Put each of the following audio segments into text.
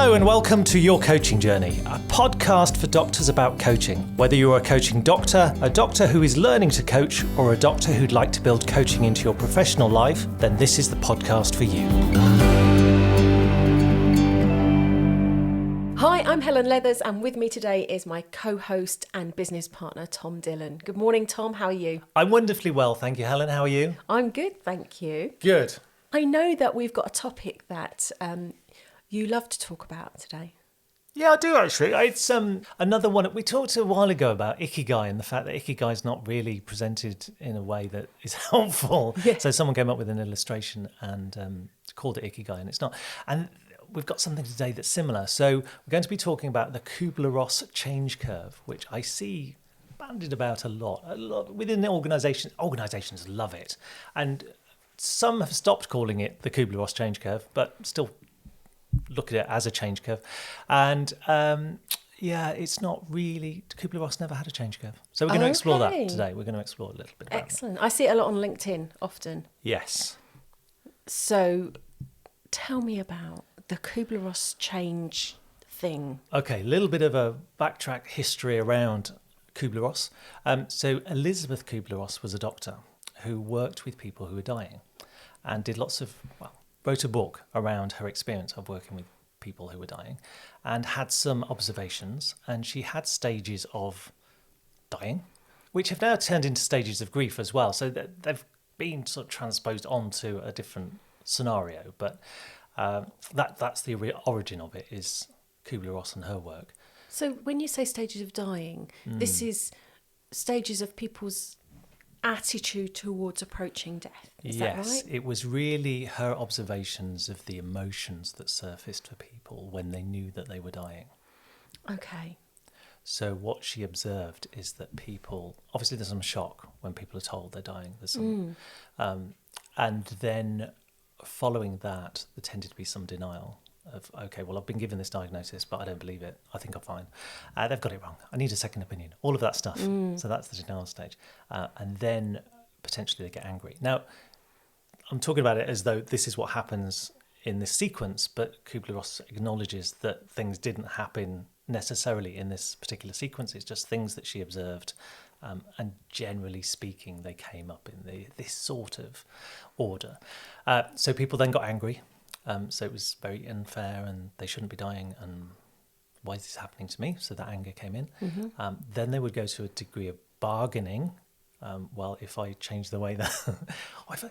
Hello and welcome to Your Coaching Journey, a podcast for doctors about coaching. Whether you're a coaching doctor, a doctor who is learning to coach, or a doctor who'd like to build coaching into your professional life, then this is the podcast for you. Hi, I'm Helen Leathers, and with me today is my co-host and business partner, Tom Dillon. Good morning, Tom. How are you? I'm wonderfully well, thank you, Helen. How are you? I'm good, thank you. Good. I know that we've got a topic that you love to talk about today. Yeah, I do actually. It's another one. We talked a while ago about Ikigai and the fact that Ikigai is not really presented in a way that is helpful. Yeah. So someone came up with an illustration and called it Ikigai, and it's not. And we've got something today that's similar. So we're going to be talking about the Kubler-Ross Change Curve, which I see bandied about a lot within the organisation. Organisations love it, and some have stopped calling it the Kubler-Ross Change Curve, but still look at it as a change curve. And it's not really, Kubler-Ross never had a change curve. So we're going to explore that today. We're going to explore a little bit about Excellent. I see it a lot on LinkedIn often. Yes. So tell me about the Kubler-Ross change thing. Okay, a little bit of a backtrack history around Kubler-Ross. So Elizabeth Kubler-Ross was a doctor who worked with people who were dying and did lots of, wrote a book around her experience of working with people who were dying and had some observations. And she had stages of dying, which have now turned into stages of grief as well. So they've been sort of transposed onto a different scenario. But that's the origin of it, is Kubler-Ross and her work. So when you say stages of dying, this is stages of people's attitude towards approaching death. Is that right? It was really her observations of the emotions that surfaced for people when they knew that they were dying. Okay. So what she observed is that people, obviously there's some shock when people are told they're dying. There's some, and then following that, there tended to be some denial of, okay, well, I've been given this diagnosis, but I don't believe it. I think I'm fine. They've got it wrong. I need a second opinion. All of that stuff. So that's the denial stage. And then potentially they get angry. Now, I'm talking about it as though this is what happens in this sequence, but Kubler-Ross acknowledges that things didn't happen necessarily in this particular sequence. It's just things that she observed. And generally speaking, they came up in this sort of order. So people then got angry. So it was very unfair and they shouldn't be dying and why is this happening to me? So that anger came in. Then they would go to a degree of bargaining. Well, if I change the way that,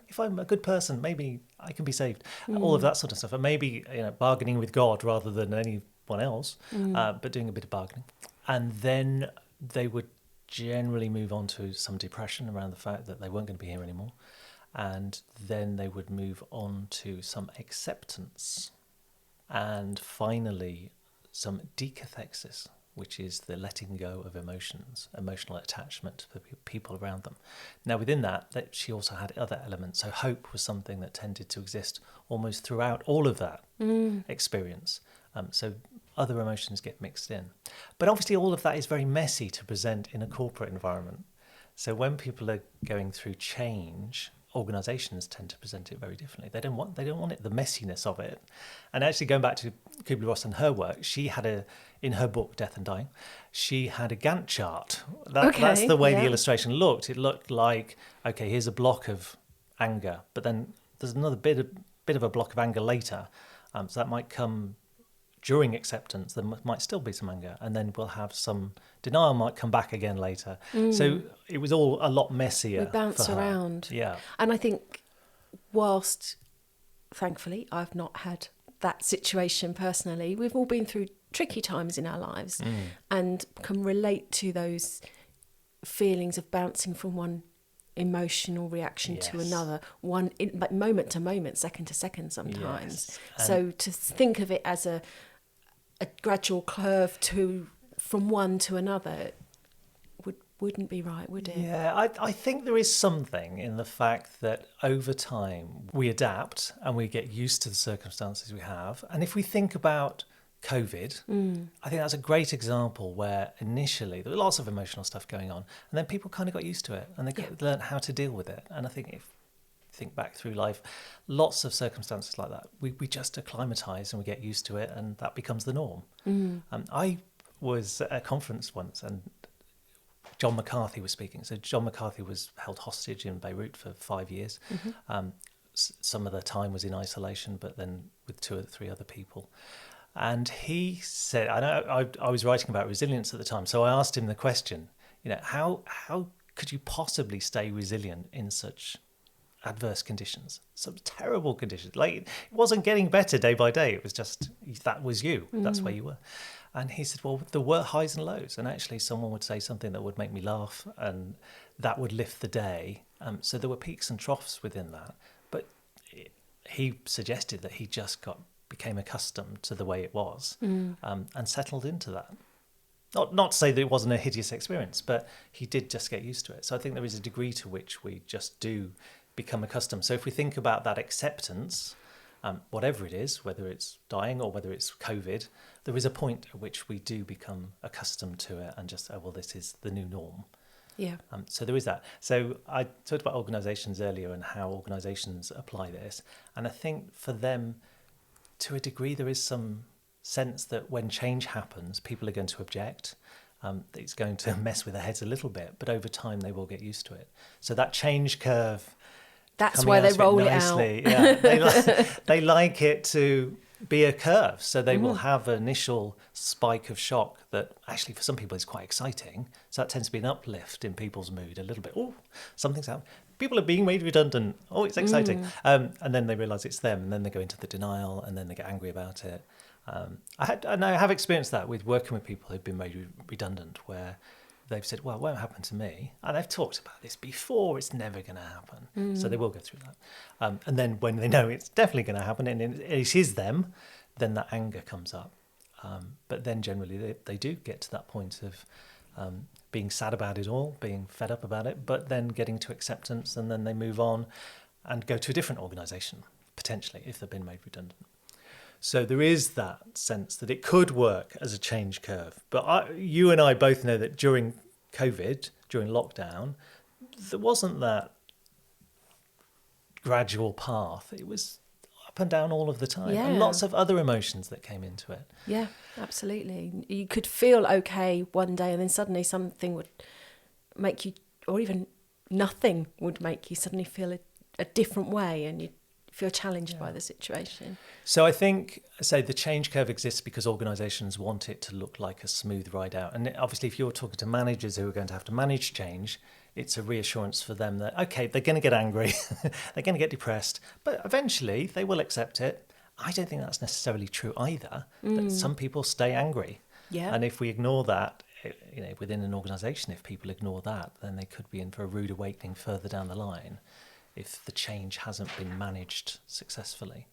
if I'm a good person, maybe I can be saved. All of that sort of stuff. And maybe bargaining with God rather than anyone else, but doing a bit of bargaining. And then they would generally move on to some depression around the fact that they weren't going to be here anymore. And then they would move on to some acceptance and finally some decathexis, which is the letting go of emotions, emotional attachment to the people around them. Now within that she also had other elements. So hope was something that tended to exist almost throughout all of that experience. So other emotions get mixed in. But obviously all of that is very messy to present in a corporate environment. So when people are going through change, organisations tend to present it very differently. They don't want it, the messiness of it. And actually going back to Kubler-Ross and her work, she had in her book Death and Dying, she had a Gantt chart. That's the way the illustration looked. It looked like, okay, here's a block of anger, but then there's another bit of a block of anger later. So that might come during acceptance. There might still be some anger, and then we'll have some denial might come back again later. So it was all a lot messier. We bounce around. Yeah. And I think whilst, thankfully, I've not had that situation personally, we've all been through tricky times in our lives and can relate to those feelings of bouncing from one emotional reaction to another, moment to moment, second to second sometimes. So to think of it as a gradual curve from one to another wouldn't be right, would it? Yeah, I think there is something in the fact that over time we adapt and we get used to the circumstances we have. And if we think about COVID, I think that's a great example where initially there was lots of emotional stuff going on and then people kind of got used to it and they learned how to deal with it. And I think if think back through life, lots of circumstances like that. We just acclimatise and we get used to it, and that becomes the norm. I was at a conference once, and John McCarthy was speaking. So John McCarthy was held hostage in Beirut for 5 years. Some of the time was in isolation, but then with 2 or 3 other people. And he said, I was writing about resilience at the time, so I asked him the question, how could you possibly stay resilient in such adverse conditions, some terrible conditions? Like, it wasn't getting better day by day. It was just, that was you. That's where you were. And he said, well, there were highs and lows. And actually someone would say something that would make me laugh, and that would lift the day. So there were peaks and troughs within that. But he suggested that he just became accustomed to the way it was, and settled into that. Not to say that it wasn't a hideous experience, but he did just get used to it. So I think there is a degree to which we just do become accustomed. So if we think about that acceptance, whatever it is, whether it's dying or whether it's COVID, there is a point at which we do become accustomed to it and just, this is the new norm. Yeah. So there is that. So I talked about organisations earlier and how organisations apply this. And I think for them, to a degree, there is some sense that when change happens, people are going to object. It's going to mess with their heads a little bit, but over time they will get used to it. So that change curve, that's why they roll it out. Yeah, they like it to be a curve. So they will have an initial spike of shock that actually for some people is quite exciting. So that tends to be an uplift in people's mood a little bit. Oh, something's happening. People are being made redundant. Oh, it's exciting. And then they realise it's them, and then they go into the denial, and then they get angry about it. I have experienced that with working with people who've been made redundant, where they've said, well, it won't happen to me. And I've talked about this before, it's never going to happen. So they will go through that. And then when they know it's definitely going to happen and it is them, then that anger comes up. But then generally they do get to that point of being sad about it all, being fed up about it, but then getting to acceptance, and then they move on and go to a different organisation, potentially, if they've been made redundant. So there is that sense that it could work as a change curve. But you and I both know that during COVID, during lockdown, there wasn't that gradual path. It was up and down all of the time, and lots of other emotions that came into it. Yeah, absolutely. You could feel okay one day, and then suddenly something would make you, or even nothing would make you suddenly feel a different way, and you feel challenged by the situation. So I think, the change curve exists because organisations want it to look like a smooth ride out. And obviously, if you're talking to managers who are going to have to manage change, it's a reassurance for them that, okay, they're going to get angry, they're going to get depressed, but eventually they will accept it. I don't think that's necessarily true either, that some people stay angry. Yeah. And if we ignore that, within an organisation, if people ignore that, then they could be in for a rude awakening further down the line if the change hasn't been managed successfully.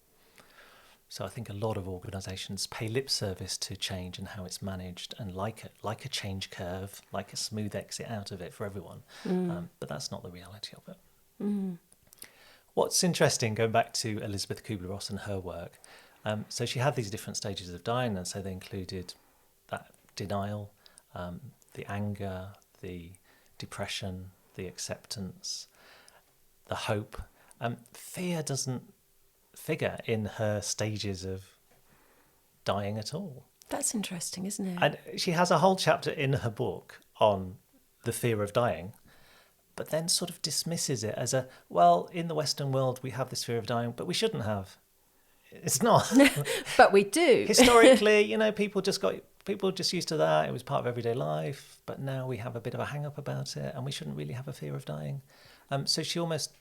So I think a lot of organisations pay lip service to change and how it's managed, and like a change curve, like a smooth exit out of it for everyone. But that's not the reality of it. What's interesting, going back to Elizabeth Kubler-Ross and her work, so she had these different stages of dying, and so they included that denial, the anger, the depression, the acceptance, the hope. Fear doesn't figure in her stages of dying at all. That's interesting, isn't it? And she has a whole chapter in her book on the fear of dying, but then sort of dismisses it as in the Western world we have this fear of dying, but we shouldn't have. It's not. But we do. Historically, people just used to that. It was part of everyday life, but now we have a bit of a hang-up about it, and we shouldn't really have a fear of dying. So she almost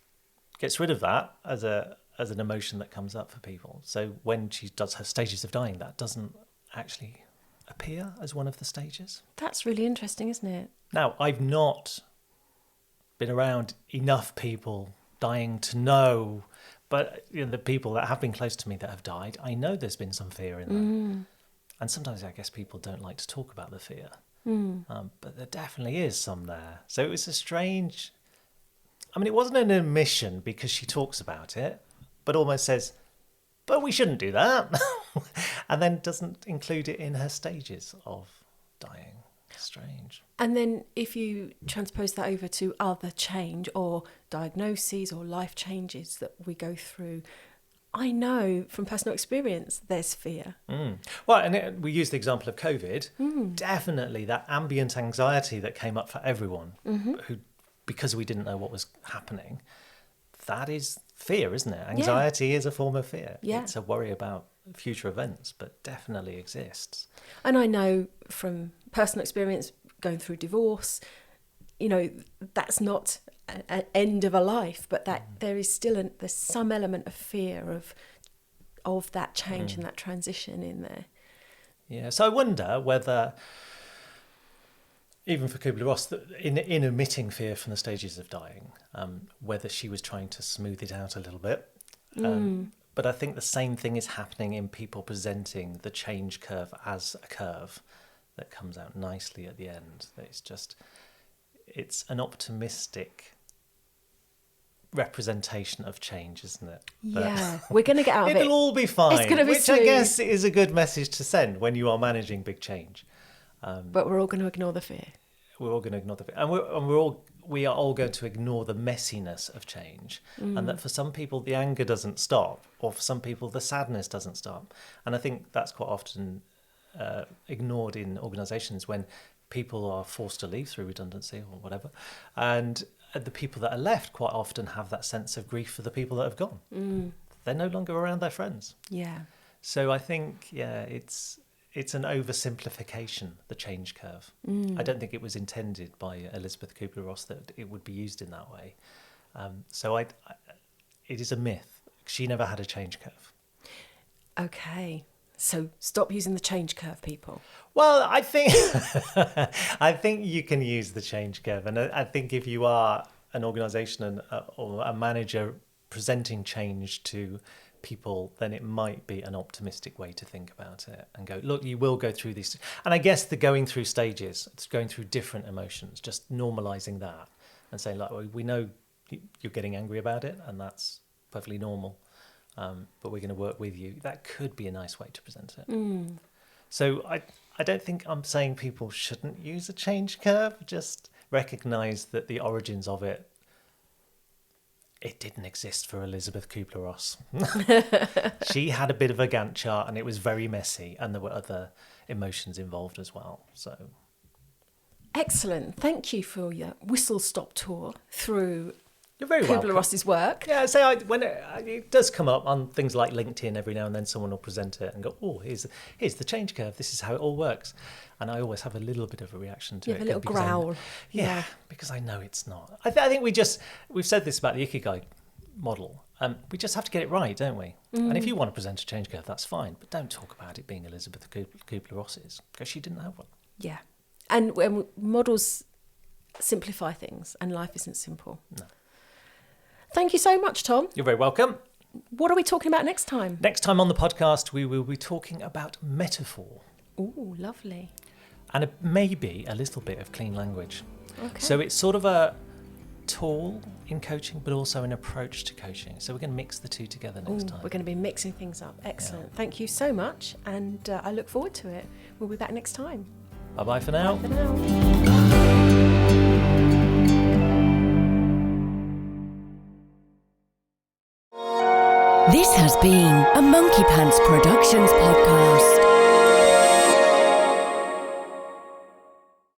gets rid of that as an emotion that comes up for people. So when she does her stages of dying, that doesn't actually appear as one of the stages. That's really interesting, isn't it? Now, I've not been around enough people dying to know, but the people that have been close to me that have died, I know there's been some fear in that. And sometimes I guess people don't like to talk about the fear. But there definitely is some there. So it was a strange... it wasn't an admission because she talks about it, but almost says, but we shouldn't do that. And then doesn't include it in her stages of dying. Strange. And then if you transpose that over to other change or diagnoses or life changes that we go through, I know from personal experience there's fear. Well, and we use the example of COVID. Definitely that ambient anxiety that came up for everyone who, because we didn't know what was happening, that is fear, isn't it? Anxiety is a form of fear. Yeah. It's a worry about future events, but definitely exists. And I know from personal experience going through divorce, that's not an end of a life, but that there is still there's some element of fear of that change and that transition in there. Yeah, so I wonder whether, even for Kubler-Ross, in omitting fear from the stages of dying, whether she was trying to smooth it out a little bit. But I think the same thing is happening in people presenting the change curve as a curve that comes out nicely at the end. That it's an optimistic representation of change, isn't it? Yeah, we're going to get out of it. It'll all be fine, It's gonna be which I smooth. guess is a good message to send when you are managing big change. But we're all going to ignore the fear. We're all going to ignore and we are all going to ignore the messiness of change, and that for some people the anger doesn't stop, or for some people the sadness doesn't stop. And I think that's quite often ignored in organisations when people are forced to leave through redundancy or whatever, and the people that are left quite often have that sense of grief for the people that have gone. They're no longer around their friends. Yeah. So I think, it's an oversimplification, the change curve. I don't think it was intended by Elizabeth Kubler-Ross that it would be used in that way. So it is a myth. She never had a change curve. Okay. So stop using the change curve, people. Well, I think I think you can use the change curve, and I think if you are an organisation or a manager presenting change to people, then it might be an optimistic way to think about it and go, look, you will go through these. And I guess the going through stages, it's going through different emotions, just normalising that and saying, like, well, we know you're getting angry about it, and that's perfectly normal. But we're going to work with you. That could be a nice way to present it. So I don't think I'm saying people shouldn't use a change curve. Just recognise that the origins of it didn't exist for Elizabeth Kubler-Ross. She had a bit of a Gantt chart, and it was very messy, and there were other emotions involved as well. So, excellent. Thank you for your whistle-stop tour through you're very welcome. Kubler-Ross's work. Yeah, so when it does come up on things like LinkedIn every now and then, someone will present it and go, "Oh, here's the change curve. This is how it all works." And I always have a little bit of a reaction to it. A little growl. Yeah, because I know it's not. I think we've said this about the Ikigai model. We just have to get it right, don't we? And if you want to present a change curve, that's fine. But don't talk about it being Elizabeth Kubler-Ross's, because she didn't have one. Yeah. And when models simplify things, and life isn't simple. No. Thank you so much, Tom. You're very welcome. What are we talking about next time? Next time on the podcast, we will be talking about metaphor. Ooh, lovely. And maybe a little bit of clean language. Okay. So it's sort of a tool in coaching, but also an approach to coaching. So we're going to mix the two together next time. We're going to be mixing things up. Excellent. Yeah. Thank you so much. And I look forward to it. We'll be back next time. Bye-bye for now. Bye for now. This has been a Monkey Pants Productions podcast.